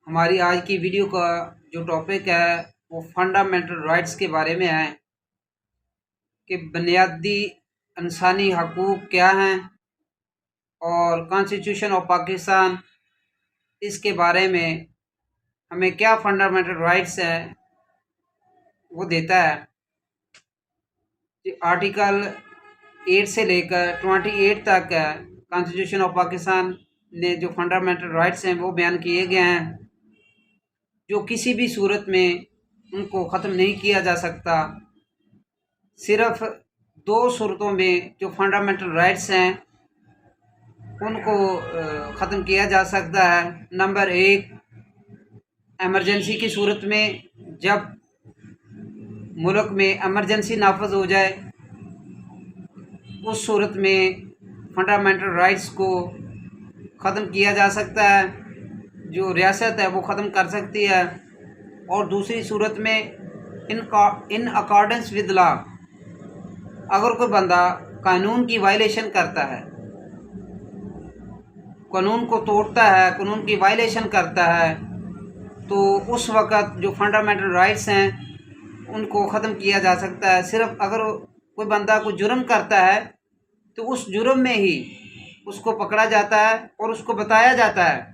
हमारी आज की वीडियो का जो टॉपिक है वो फंडामेंटल राइट्स के बारे में है कि बुनियादी इंसानी हकूक़ क्या हैं और कॉन्स्टिट्यूशन ऑफ पाकिस्तान इसके बारे में हमें क्या फंडामेंटल राइट्स हैं वो देता है। आर्टिकल 8 से लेकर 28 तक कॉन्स्टिट्यूशन ऑफ पाकिस्तान ने जो फंडामेंटल राइट्स हैं वो बयान किए गए हैं, जो किसी भी सूरत में उनको ख़त्म नहीं किया जा सकता। सिर्फ दो सूरतों में जो फंडामेंटल राइट्स हैं उनको ख़त्म किया जा सकता है। नंबर 1, एमरजेंसी की सूरत में, जब मुल्क में एमरजेंसी नाफज हो जाए उस सूरत में फंडामेंटल राइट्स को ख़त्म किया जा सकता है, जो रियासत है वो ख़त्म कर सकती है। और दूसरी सूरत में इन अकॉर्डेंस विद लॉ, अगर कोई बंदा कानून की वायलेशन करता है, कानून को तोड़ता है, कानून की वायलेशन करता है, तो उस वक़्त जो फंडामेंटल राइट्स हैं उनको ख़त्म किया जा सकता है। सिर्फ अगर कोई बंदा कोई जुर्म करता है तो उस जुर्म में ही उसको पकड़ा जाता है और उसको बताया जाता है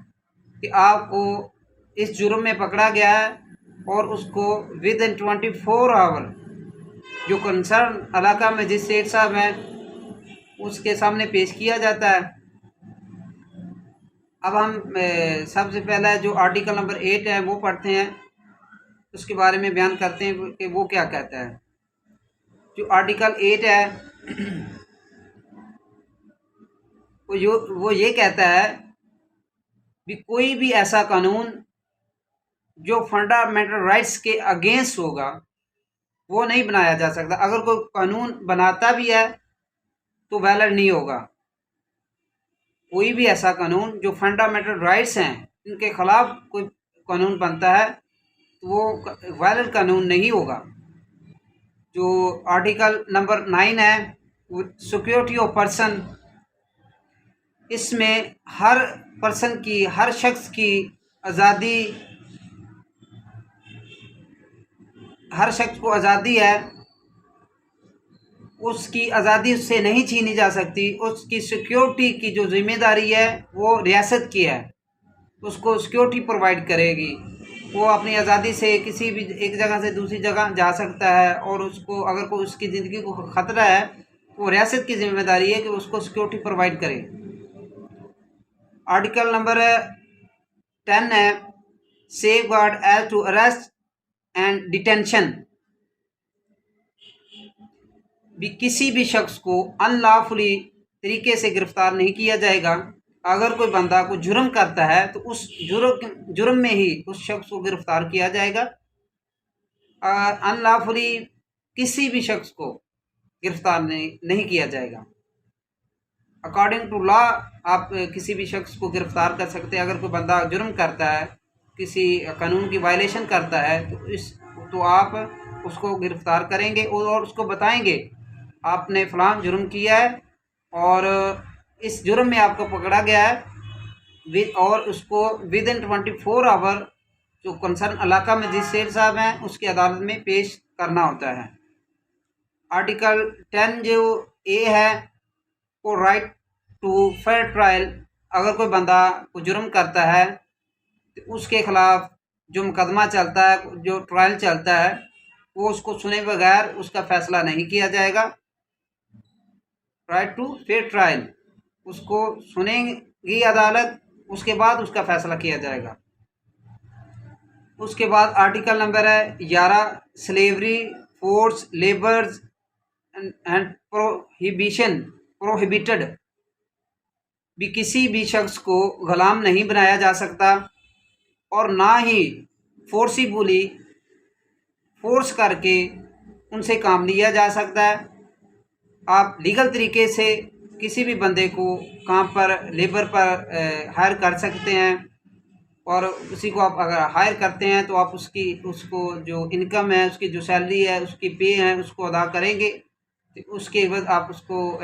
कि आपको इस जुर्म में पकड़ा गया है, और उसको विद इन 24 आवर जो कंसर्न इलाका मजिस्ट्रेट साहब हैं उसके सामने पेश किया जाता है। अब हम सबसे पहला जो आर्टिकल नंबर 8 है वो पढ़ते हैं, उसके बारे में बयान करते हैं कि वो क्या कहता है। जो आर्टिकल 8 है वो ये कहता है कि कोई भी ऐसा कानून जो फंडामेंटल राइट्स के अगेंस्ट होगा वो नहीं बनाया जा सकता। अगर कोई कानून बनाता भी है तो वैलिड नहीं होगा। कोई भी ऐसा कानून जो फंडामेंटल राइट्स हैं इनके खिलाफ कोई कानून बनता है तो वो वैलिड कानून नहीं होगा। जो आर्टिकल नंबर 9 है सिक्योरिटी ऑफ पर्सन, इसमें हर पर्सन की, हर शख्स की आज़ादी, हर शख्स को आज़ादी है, उसकी आज़ादी उससे नहीं छीनी जा सकती। उसकी सिक्योरिटी की जो ज़िम्मेदारी है वो रियासत की है, उसको सिक्योरिटी प्रोवाइड करेगी। वो अपनी आज़ादी से किसी भी एक जगह से दूसरी जगह जा सकता है, और उसको अगर कोई उसकी ज़िंदगी को ख़तरा है तो रियासत की ज़िम्मेदारी है कि उसको सिक्योरिटी प्रोवाइड करे। आर्टिकल नंबर 10 है safeguard as to arrest and detention, भी किसी भी शख्स को अनलॉफुली तरीके से गिरफ्तार नहीं किया जाएगा। अगर कोई बंदा कोई जुर्म करता है तो उस जुर्म में ही उस शख्स को गिरफ्तार किया जाएगा। अनलॉफुली किसी भी शख्स को गिरफ्तार नहीं किया जाएगा। अकॉर्डिंग टू लॉ आप किसी भी शख्स को गिरफ्तार कर सकते हैं। अगर कोई बंदा जुर्म करता है, किसी कानून की वायलेशन करता है, तो आप उसको गिरफ्तार करेंगे और उसको बताएंगे आपने फ़लाँ जुर्म किया है और इस जुर्म में आपको पकड़ा गया है, और उसको विद इन 24 आवर जो कंसर्न इलाका मजिस्ट्रेट साहब हैं उसकी अदालत में पेश करना होता है। आर्टिकल 10 जो ए है वो राइट टू फेयर ट्रायल, अगर कोई बंदा कोई जुर्म करता है तो उसके खिलाफ जो मुकदमा चलता है, जो ट्रायल चलता है, वो उसको सुने बगैर उसका फैसला नहीं किया जाएगा। राइट टू फेयर ट्रायल, उसको सुनेगी अदालत, उसके बाद उसका फैसला किया जाएगा। उसके बाद आर्टिकल नंबर है 11 slavery, force labours and prohibited, भी किसी भी शख्स को गुलाम नहीं बनाया जा सकता और ना ही फोर्सिबली फोर्स करके उनसे काम लिया जा सकता है। आप लीगल तरीके से किसी भी बंदे को काम पर, लेबर पर हायर कर सकते हैं, और उसी को आप अगर हायर करते हैं तो आप उसको जो इनकम है, उसकी जो सैलरी है, उसकी पे है, उसको अदा करेंगे। तो उसके एवज आप उसको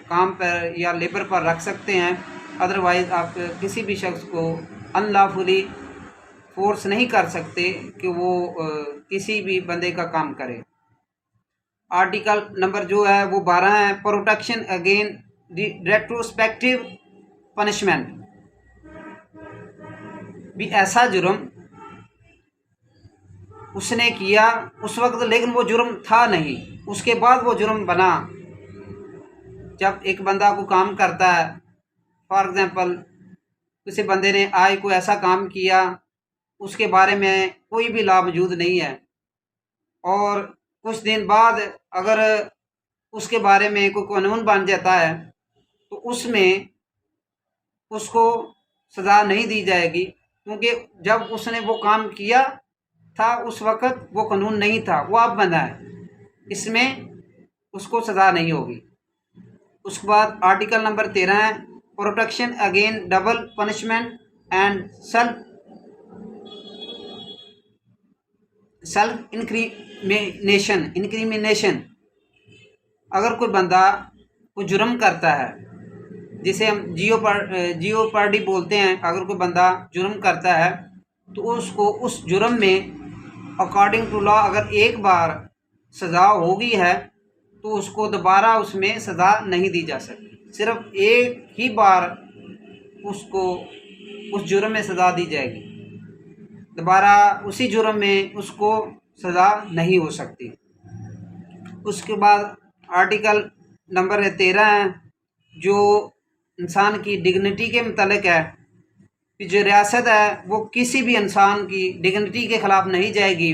काम पर या लेबर पर रख सकते हैं। अदरवाइज़ आप किसी भी शख्स को अनलॉफुली फोर्स नहीं कर सकते कि वो किसी भी बंदे का काम करे। आर्टिकल नंबर जो है वो 12 है, प्रोटेक्शन अगेन रेट्रोस्पेक्टिव पनिशमेंट। भी ऐसा जुर्म उसने किया उस वक्त, लेकिन वो जुर्म था नहीं, उसके बाद वो जुर्म बना। जब एक बंदा को काम करता है, फॉर एग्जांपल किसी बंदे ने आज कोई ऐसा काम किया उसके बारे में कोई भी लॉ मौजूद नहीं है, और कुछ दिन बाद अगर उसके बारे में कोई कानून बन जाता है तो उसमें उसको सज़ा नहीं दी जाएगी, क्योंकि जब उसने वो काम किया था उस वक़्त वो कानून नहीं था, वो अब बना है, इसमें उसको सज़ा नहीं होगी। उसके बाद आर्टिकल नंबर 13 है, protection again double punishment and self incrimination. अगर कोई बंदा कोई जुर्म करता है, जिसे हम जियोपर्डी बोलते हैं, अगर कोई बंदा जुर्म करता है तो उसको उस जुर्म में अकॉर्डिंग टू लॉ अगर एक बार सज़ा होगी है तो उसको दोबारा उसमें सज़ा नहीं दी जा सकती, सिर्फ एक ही बार उसको उस जुर्म में सज़ा दी जाएगी, दोबारा उसी जुर्म में उसको सज़ा नहीं हो सकती। उसके बाद आर्टिकल नंबर 13 है, जो इंसान की डिग्निटी के मुतालिक है कि जो रियासत है वो किसी भी इंसान की डिग्निटी के ख़िलाफ़ नहीं जाएगी।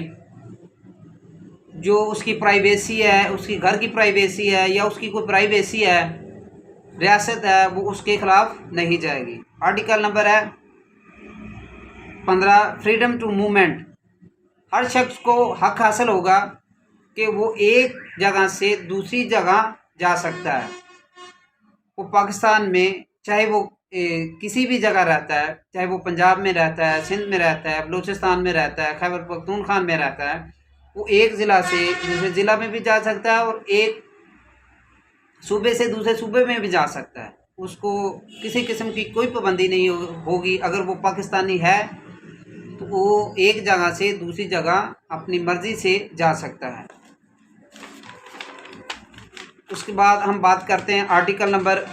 जो उसकी प्राइवेसी है, उसकी घर की प्राइवेसी है या उसकी कोई प्राइवेसी है, रियासत है वो उसके ख़िलाफ़ नहीं जाएगी। आर्टिकल नंबर है 15, फ्रीडम टू मूवमेंट। हर शख्स को हक हासिल होगा कि वो एक जगह से दूसरी जगह जा सकता है। वो पाकिस्तान में चाहे वो किसी भी जगह रहता है, चाहे वो पंजाब में रहता है, सिंध में रहता है, बलूचिस्तान में रहता है, खैबर पख्तूनख्वा में रहता है, वो एक ज़िला से दूसरे ज़िला में भी जा सकता है और एक सूबे से दूसरे सूबे में भी जा सकता है। उसको किसी किस्म की कोई पाबंदी नहीं होगी। अगर वो पाकिस्तानी है तो वो एक जगह से दूसरी जगह अपनी मर्ज़ी से जा सकता है। उसके बाद हम बात करते हैं आर्टिकल नंबर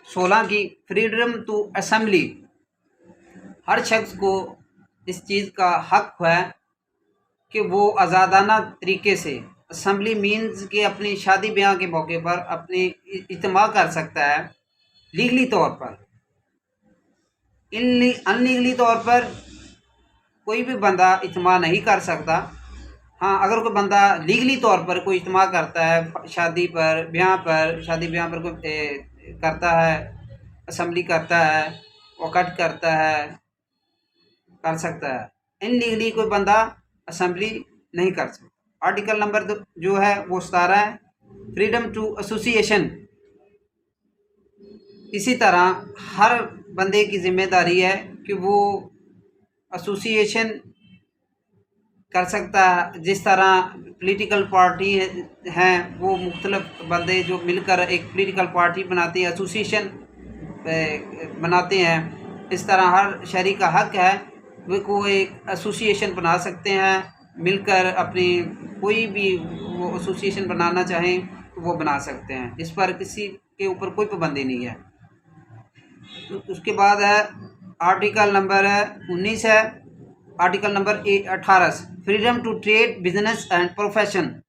16 की, फ्रीडम टू असेंबली। हर शख्स को इस चीज़ का हक है कि वो आज़ादाना तरीके से, असेंबली मीन्स कि अपनी शादी ब्याह के मौके पर अपनी इज्तिमा कर सकता है लीगली तौर पर। अनलीगली तौर पर कोई भी बंदा इज्तिमा नहीं कर सकता। हाँ, अगर कोई बंदा लीगली तौर पर कोई इज्तिमा करता है शादी पर, ब्याह पर, शादी ब्याह पर कोई करता है, असेंबली करता है, वक़्त करता है, कर सकता है। इनलीगली कोई बंदा असेंबली नहीं कर सकता। आर्टिकल नंबर जो है वो 17 है, फ्रीडम टू एसोसिएशन। इसी तरह हर बंदे की ज़िम्मेदारी है कि वो एसोसिएशन कर सकता है। जिस तरह पॉलिटिकल पार्टी हैं, वो मुख्तलिफ बंदे जो मिलकर एक पॉलिटिकल पार्टी बनाते हैं, एसोसिएशन बनाते हैं, इस तरह हर शहरी का हक है वो एक एसोसिएशन बना सकते हैं, मिलकर अपनी कोई भी वो एसोसिएशन बनाना चाहें तो वो बना सकते हैं। इस पर किसी के ऊपर कोई पाबंदी नहीं है। उसके बाद है आर्टिकल नंबर 19 है, article number 18, freedom to trade, business and profession.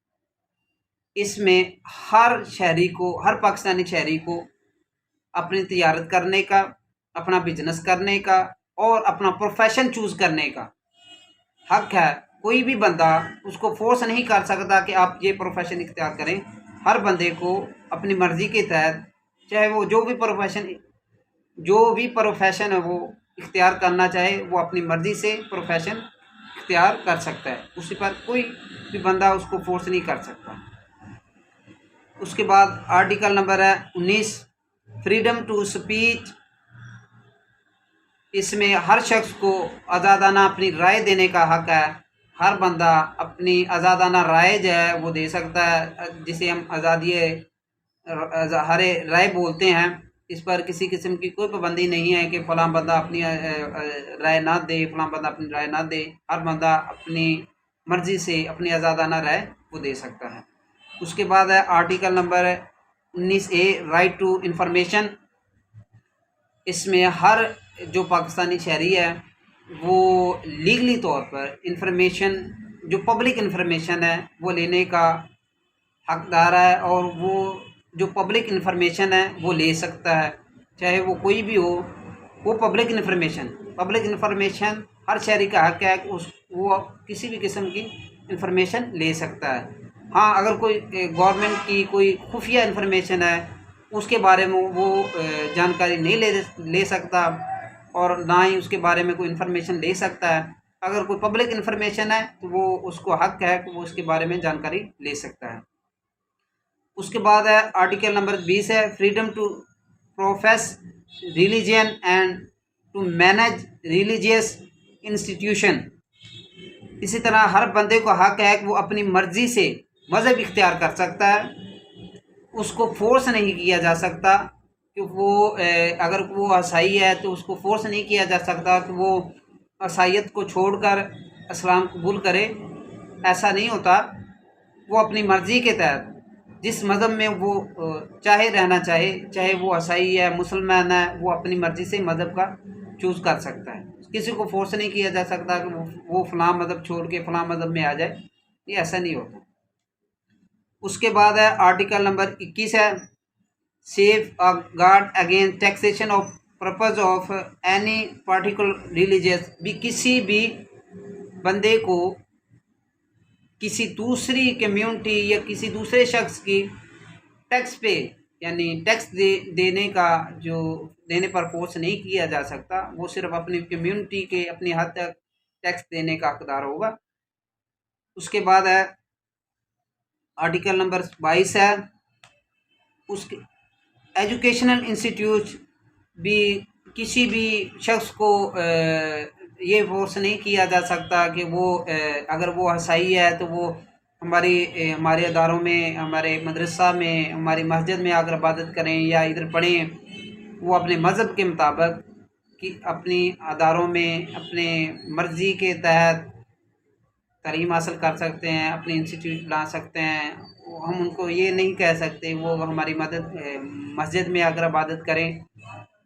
इसमें हर शहरी को, हर पाकिस्तानी शहरी को अपनी तिजारत करने का, अपना बिजनेस करने का और अपना प्रोफेशन चूज़ करने का हक है। कोई भी बंदा उसको फोर्स नहीं कर सकता कि आप ये प्रोफेशन इख्तियार करें। हर बंदे को अपनी मर्ज़ी के तहत, चाहे वो जो भी प्रोफेशन है वो इख्तियार करना चाहे, वो अपनी मर्ज़ी से प्रोफेशन इख्तियार कर सकता है। उसी पर कोई भी बंदा उसको फोर्स नहीं कर सकता। उसके बाद आर्टिकल नंबर है 19, फ्रीडम टू स्पीच। इसमें हर शख्स को आज़ादाना अपनी राय देने का हक है। हर बंदा अपनी आज़ादाना राय जो है वो दे सकता है, जिसे हम आज़ादी हरे राय बोलते हैं। इस पर किसी किस्म की कोई पाबंदी नहीं है कि फ़लाँ बंदा अपनी राय ना दे, फ़लाँ बंदा अपनी राय ना दे। हर बंदा अपनी मर्ज़ी से अपनी आज़ादाना राय वो दे सकता है। उसके बाद है article number 19A right to information. इसमें हर जो पाकिस्तानी शहरी है वो लीगली तौर पर इंफॉर्मेशन, जो पब्लिक इंफॉर्मेशन है वो लेने का हकदार है, और वो जो पब्लिक इंफॉर्मेशन है वो ले सकता है, चाहे वो कोई भी हो। वो पब्लिक इंफॉर्मेशन हर शहरी का हक है कि वो किसी भी किस्म की इंफॉर्मेशन ले सकता है। हाँ, अगर कोई गवर्नमेंट की कोई खुफिया इंफॉर्मेशन है उसके बारे में वो जानकारी नहीं ले सकता, और ना ही उसके बारे में कोई इंफॉर्मेशन ले सकता है। अगर कोई पब्लिक इंफॉर्मेशन है तो वो उसको हक है कि वो उसके बारे में जानकारी ले सकता है। उसके बाद है आर्टिकल नंबर 20 है freedom to profess religion and to manage religious institution. इसी तरह हर बंदे को हक है कि वो अपनी मर्जी से मज़हब इख्तियार कर सकता है, उसको फोर्स नहीं किया जा सकता कि वो अगर वो ईसाई है तो उसको फोर्स नहीं किया जा सकता कि वो ईसाईयत को छोड़कर इस्लाम कबूल करे। ऐसा नहीं होता। वो अपनी मर्ज़ी के तहत जिस मज़हब में वो चाहे रहना चाहे वो ईसाई है, मुसलमान है, वो अपनी मर्ज़ी से मज़हब का चूज़ कर सकता है। किसी को फोर्स नहीं किया जा सकता कि वो फ़लाँ मज़हब छोड़ के फ़लाँ मज़हब में आ जाए, ये ऐसा नहीं होता। उसके बाद है आर्टिकल नंबर 21 है safe guard against taxation of purpose of any particular religious. भी किसी भी बंदे को किसी दूसरी कम्युनिटी या किसी दूसरे शख्स की टैक्स पे यानी टैक्स देने का जो देने पर फोर्स नहीं किया जा सकता। वो सिर्फ अपनी कम्युनिटी के अपनी हद तक टैक्स देने का हकदार होगा। उसके बाद है आर्टिकल नंबर 22 है उसके एजुकेशनल इंस्टीट्यूट भी किसी भी शख्स को ये फोर्स नहीं किया जा सकता कि वो अगर वो ईसाई है तो वो हमारे अदारों में, हमारे मदरसा में, हमारी मस्जिद में आकर इबादत करें या इधर पढ़ें। वो अपने मज़हब के मुताबिक कि अपनी अदारों में अपने मर्ज़ी के तहत तालीम हासिल कर सकते हैं, अपने इंस्टीट्यूट ला सकते हैं। हम उनको ये नहीं कह सकते वो हमारी मस्जिद में आकर इबादत करें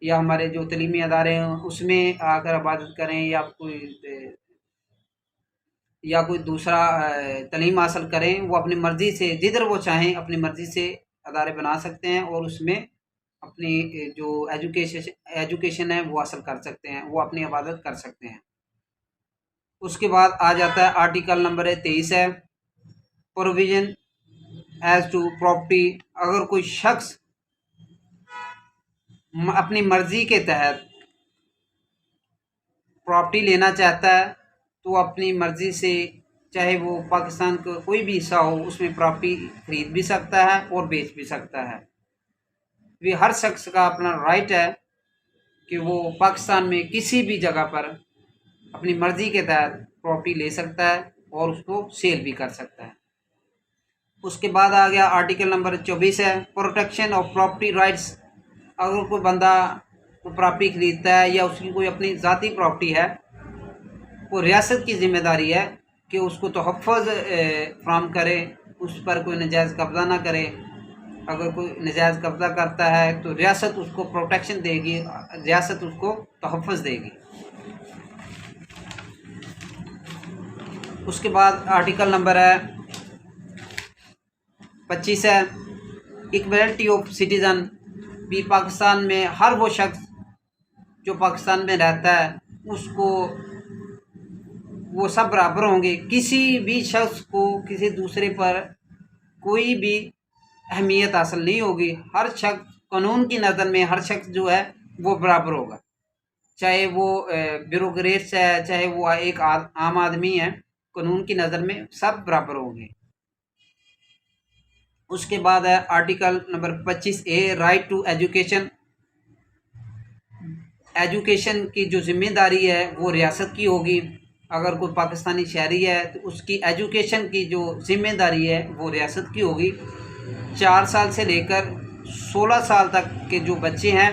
या हमारे जो तलीमी अदारे हैं उसमें आकर इबादत करें, या कोई दूसरा तालीम हासिल करें। वो अपनी मर्ज़ी से जिधर वो चाहें अपनी मर्ज़ी से अदारे बना सकते हैं और उसमें अपनी जो एजुकेशन है वो हासिल कर सकते हैं, वो अपनी इबादत कर सकते हैं। उसके बाद आ जाता है आर्टिकल नंबर 23 है प्रोविज़न एज टू प्रॉपर्टी। अगर कोई शख्स अपनी मर्ज़ी के तहत प्रॉपर्टी लेना चाहता है तो अपनी मर्ज़ी से चाहे वो पाकिस्तान का कोई भी हिस्सा हो उसमें प्रॉपर्टी खरीद भी सकता है और बेच भी सकता है। ये हर शख्स का अपना राइट है कि वो पाकिस्तान में किसी भी जगह पर अपनी मर्ज़ी के तहत प्रॉपर्टी ले सकता है और उसको सेल भी कर सकता है। उसके बाद आ गया आर्टिकल नंबर 24 है प्रोटेक्शन ऑफ प्रॉपर्टी राइट्स। अगर कोई बंदा कोई प्रॉपर्टी खरीदता है या उसकी कोई अपनी ज़ाती प्रॉपर्टी है, वो रियासत की ज़िम्मेदारी है कि उसको तहफ़्फ़ुज़ फ़राहम करे, उस पर कोई नजायज़ कब्ज़ा ना करे। अगर कोई नजायज़ कब्ज़ा करता है तो रियासत उसको प्रोटेक्शन देगी, रियासत उसको तहफ़्फ़ुज़ देगी। उसके बाद आर्टिकल नंबर है 25 है इक्वलिटी ऑफ सिटीज़न। भी पाकिस्तान में हर वो शख्स जो पाकिस्तान में रहता है उसको वो सब बराबर होंगे। किसी भी शख्स को किसी दूसरे पर कोई भी अहमियत हासिल नहीं होगी। हर शख्स कानून की नज़र में हर शख्स जो है वो बराबर होगा, चाहे वो ब्यूरोक्रेट्स है चाहे वो एक आम आदमी है, कानून की नज़र में सब बराबर होंगे। उसके बाद है article number 25A right to education. Education की जो ज़िम्मेदारी है वो रियासत की होगी। अगर कोई पाकिस्तानी शहरी है तो उसकी एजुकेशन की जो ज़िम्मेदारी है वो रियासत की होगी। 4 साल से लेकर 16 साल तक के जो बच्चे हैं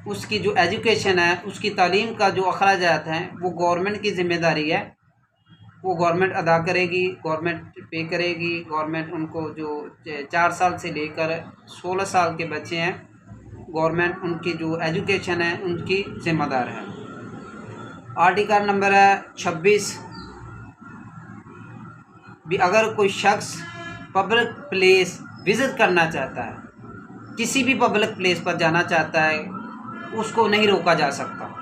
उसकी जो एजुकेशन है, उसकी तालीम का जो अखराजात हैं वो गवर्नमेंट की ज़िम्मेदारी है। वो गवर्नमेंट अदा करेगी, गवर्नमेंट पे करेगी। गवर्नमेंट उनको जो 4 साल से लेकर 16 साल के बच्चे हैं, गवर्नमेंट उनकी जो एजुकेशन है उनकी ज़िम्मेदार है। आर्टिकल नंबर है 26 भी, अगर कोई शख्स पब्लिक प्लेस विज़िट करना चाहता है, किसी भी पब्लिक प्लेस पर जाना चाहता है, उसको नहीं रोका जा सकता।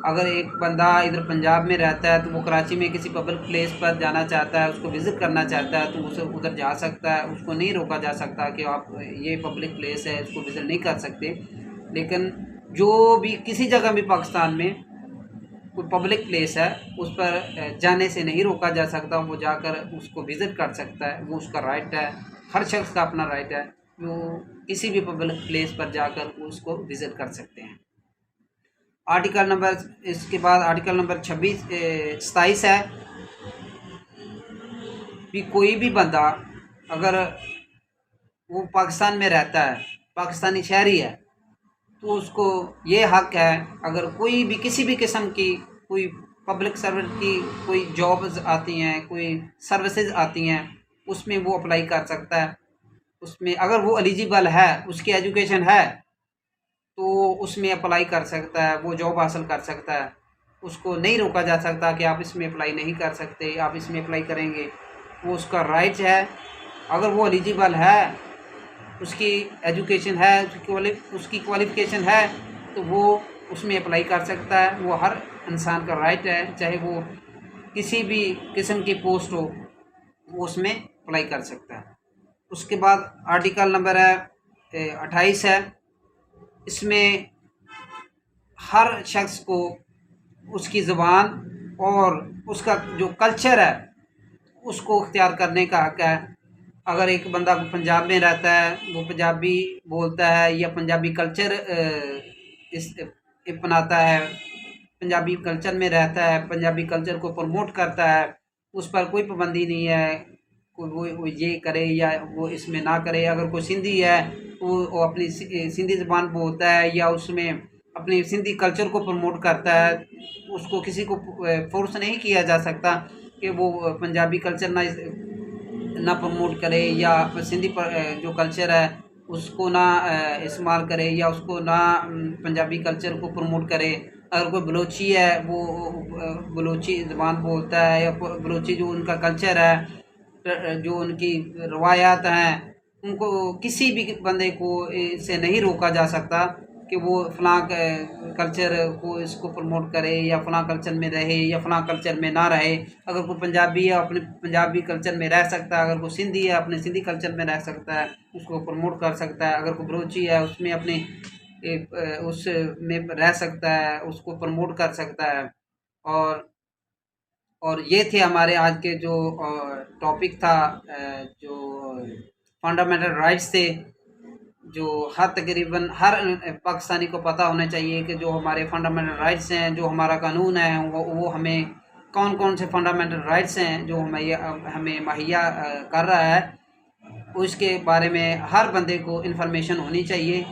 अगर एक बंदा इधर पंजाब में रहता है तो वो कराची में किसी पब्लिक प्लेस पर जाना चाहता है, उसको विज़िट करना चाहता है, तो उसे उधर जा सकता है। उसको नहीं रोका जा सकता कि आप ये पब्लिक प्लेस है, इसको विज़िट नहीं कर सकते। लेकिन जो भी किसी जगह भी पाकिस्तान में कोई पब्लिक प्लेस है, उस पर जाने से नहीं रोका जा सकता। वो जाकर उसको विज़िट कर सकता है, वो उसका राइट है। हर शख्स का अपना राइट है, वो किसी भी पब्लिक प्लेस पर जाकर उसको विज़िट कर सकते हैं। आर्टिकल नंबर, इसके बाद आर्टिकल नंबर 27 है कि कोई भी बंदा अगर वो पाकिस्तान में रहता है, पाकिस्तानी शहरी है, तो उसको ये हक़ है, अगर कोई भी किसी भी किस्म की कोई पब्लिक सर्विस की कोई जॉब्स आती हैं, कोई सर्विसेज आती हैं, उसमें वो अप्लाई कर सकता है। उसमें अगर वो एलिजिबल है, उसकी एजुकेशन है, तो उसमें अप्लाई कर सकता है, वो जॉब हासिल कर सकता है। उसको नहीं रोका जा सकता कि आप इसमें अप्लाई नहीं कर सकते, आप इसमें अप्लाई करेंगे, वो उसका राइट है। अगर वो एलिजिबल है, उसकी एजुकेशन है, उसकी क्वालिफ़िकेशन है, तो वो उसमें अप्लाई कर सकता है। वो हर इंसान का राइट है, चाहे वो किसी भी किस्म की पोस्ट हो, वो उसमें अप्लाई कर सकता है। उसके बाद आर्टिकल नंबर है 28 है। इसमें हर शख्स को उसकी ज़ुबान और उसका जो कल्चर है उसको इख्तियार करने का हक़ है। अगर एक बंदा पंजाब में रहता है, वो पंजाबी बोलता है या पंजाबी कल्चर अपनाता है, पंजाबी कल्चर में रहता है, पंजाबी कल्चर को प्रमोट करता है, उस पर कोई पाबंदी नहीं है कोई वो ये करे या वो इसमें ना करे। अगर कोई सिंधी है, वो अपनी सिंधी ज़बान बोलता है या उसमें अपनी सिंधी कल्चर को प्रमोट करता है, उसको किसी को फोर्स नहीं किया जा सकता कि वो पंजाबी कल्चर ना प्रमोट करे या सिंधी जो कल्चर है उसको ना इस्तेमाल करे या उसको ना पंजाबी कल्चर को प्रमोट करे। अगर कोई बलोची है, वो बलोची ज़बान बोलता है या बलोची जो उनका कल्चर है, जो उनकी रवायात हैं, उनको किसी भी बंदे को इससे नहीं रोका जा सकता कि वो फ़लाँ कल्चर को इसको प्रमोट करे या फ़लाँ कल्चर में रहे या फ़लाँ कल्चर में ना रहे। अगर कोई पंजाबी है, अपने पंजाबी कल्चर में रह सकता है। अगर कोई सिंधी है, अपने सिंधी कल्चर में रह सकता है, उसको प्रमोट कर सकता है। अगर कोई बलोची है, उसमें अपने उसमें रह सकता है, उसको प्रमोट कर सकता है। और ये थे हमारे आज के जो टॉपिक था, जो फंडामेंटल राइट्स थे, जो तकरीबन हर पाकिस्तानी को पता होना चाहिए कि जो हमारे फंडामेंटल राइट्स हैं, जो हमारा कानून है, वो हमें कौन कौन से फंडामेंटल राइट्स हैं जो हमें मुहैया कर रहा है, उसके बारे में हर बंदे को इन्फॉर्मेशन होनी चाहिए।